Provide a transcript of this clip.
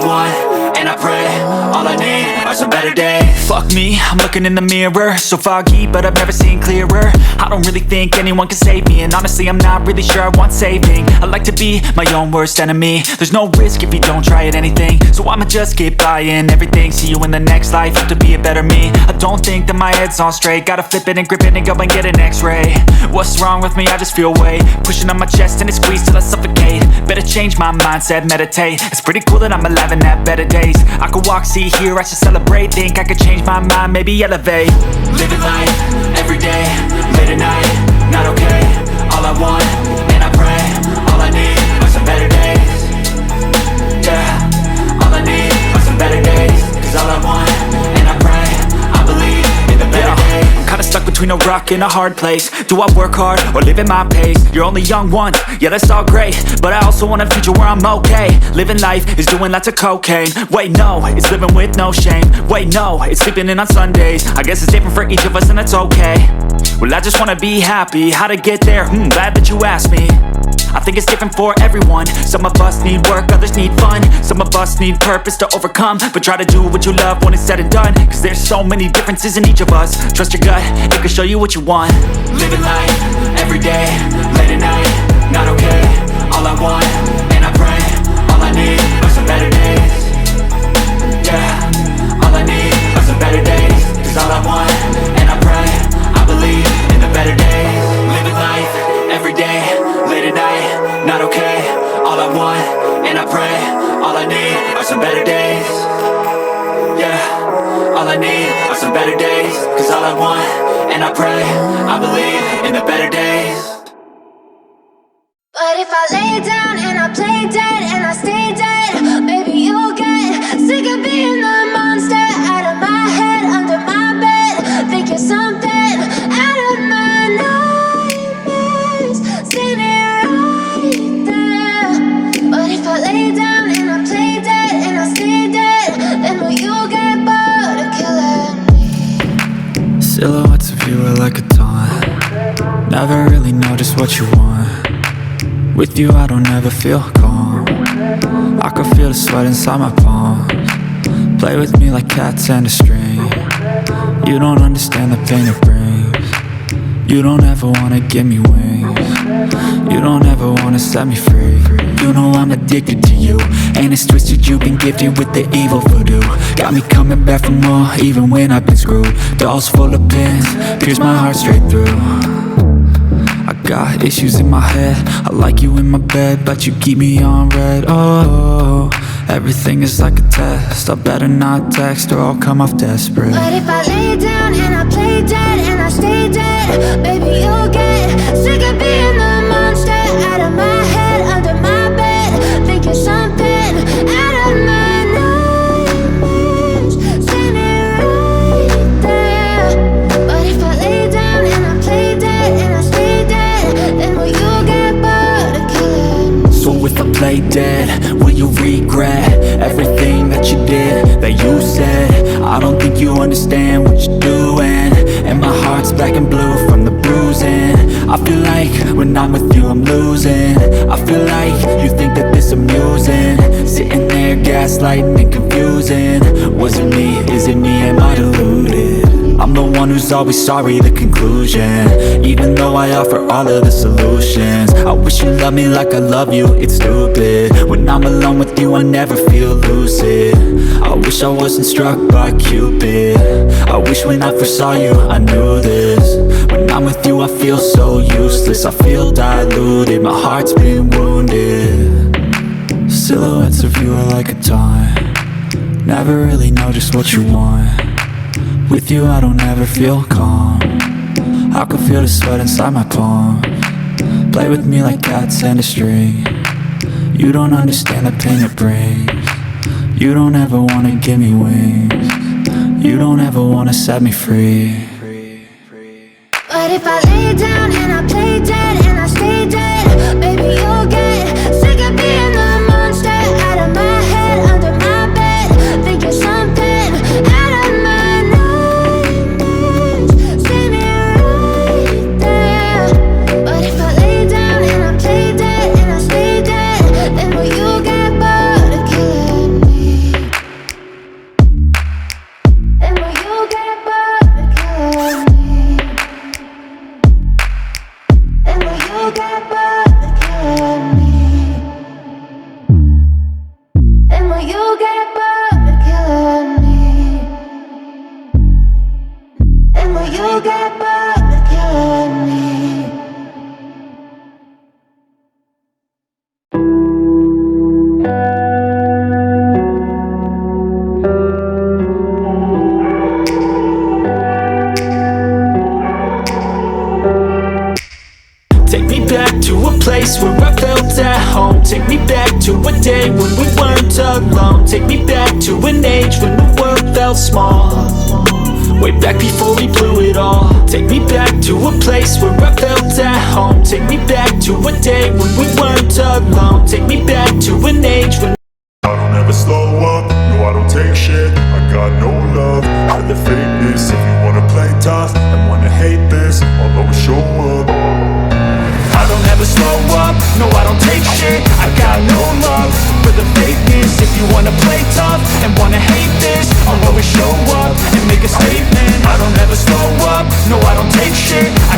want, and I pray, all I need are some better days. Fuck me, I'm looking in the mirror, so foggy, but I've never seen clearer. I don't really think anyone can save me, and honestly I'm not really sure I want saving. I like to be my own worst enemy. There's no risk if you don't try at anything, so I'ma just keep buying everything. See you in the next life, have to be a better me. I don't think that my head's on straight, gotta flip it and grip it and go and get an x-ray. What's wrong with me? I just feel weight pushing on my chest and it squeezes till I suffocate. Better change my mindset, meditate. It's pretty cool that I'm alive and have better days. I could walk, see, hear, I should celebrate. Think I could change my mind, maybe elevate. Living life, every day, late at night, not okay. All I want, and I pray, all I need are some better days. Yeah, all I need are some better days. Cause all I want, and I pray, I believe in the better days. I'm kinda stuck between a rock and a hard place. Do I work hard or live at my pace? You're only young once, yeah that's all great, but I also want a future where I'm okay. Living life is doing lots of cocaine. Wait no, it's living with no shame. Wait no, it's sleeping in on Sundays. I guess it's different for each of us and that's okay. Well I just wanna be happy, how to get there? Glad that you asked me. I think it's different for everyone. Some of us need work, others need fun. Some of us need purpose to overcome. But try to do what you love when it's said and done. Cause there's so many differences in each of us. Trust your gut, it can show you what you want. Living life, every day, late at night, not okay. All I want, and I pray, all I need are some better days. Yeah, all I need are some better days. Cause all I want, and I pray, I believe in the better days. Living life, every day, late at night, not okay. All I want, and I pray, all I need are some better days. Yeah, all I need are some better days. Cause all I want, and I pray, I believe in the better days. But if I lay down and I play dead and I stay dead, maybe you'll get sick of being the monster out of my head, under my bed, thinking something out of my nightmares, standing right there. But if I lay down and I play dead and I stay dead, then will you get bored of killing me? Silhouettes of you are like a taunt. Never really know just what you want. With you I don't ever feel calm. I can feel the sweat inside my palms. Play with me like cats and a string. You don't understand the pain it brings. You don't ever wanna give me wings. You don't ever wanna set me free. You know I'm addicted to you, and it's twisted, you've been gifted with the evil voodoo. Got me coming back for more, even when I've been screwed. Dolls full of pins, pierce my heart straight through. I got issues in my head, I like you in my bed, but you keep me on red. Oh, everything is like a test, I better not text or I'll come off desperate. But if I lay down and I play dead and I stay dead, baby you'll get sick of being the monster out of my head, under my bed, thinking something out of my nightmares, standing right there. But if I lay down and I play dead and I stay dead, then will you get bored of killing me? So if I play dead, will you regret everything that you did, that you said? I don't think you understand what you're doing, and my heart's black and blue from the bruising. I feel like when I'm with you I'm losing. I feel like you think that this amusing, sitting there gaslighting and confusing. Was it me? Is it me? Am I deluded? I'm the one who's always sorry, the conclusion. Even though I offer all of the solutions. I wish you loved me like I love you, it's stupid. When I'm alone with you I never feel lucid. I wish I wasn't struck by Cupid. I wish when I first saw you I knew this. When I'm with you I feel so useless, I feel diluted, my heart's been wounded. Silhouettes of you are like a taunt. Never really know just what you want. With you I don't ever feel calm. I can feel the sweat inside my palms. Play with me like cats and a string. You don't understand the pain it brings. You don't ever wanna give me wings. You don't ever wanna set me free. But if I lay down and I play dead and I stay dead, baby you'll get sick of being the monster out of my head, under my bed, thinking something out of my nightmares, standing right there. But if I lay down and I play dead and I stay dead, then will you get bored of killing me? Take me back to a place where I felt at home. Take me back to a day when we weren't alone. Take me back to an age when the world felt small, way back before we blew it all. Take me back to a place where I felt at home. Take me back to a day when we weren't alone. Take me back to an age when I don't ever slow up, no I don't take shit. I got no love for the fakeness. If you wanna play tough and wanna hate this, I'll always show up. I don't ever slow up, no I don't take shit. I got no love for the fakeness. If you wanna play tough and wanna hate this, I'll always show up and make a statement. I don't ever slow up, no I don't take shit. I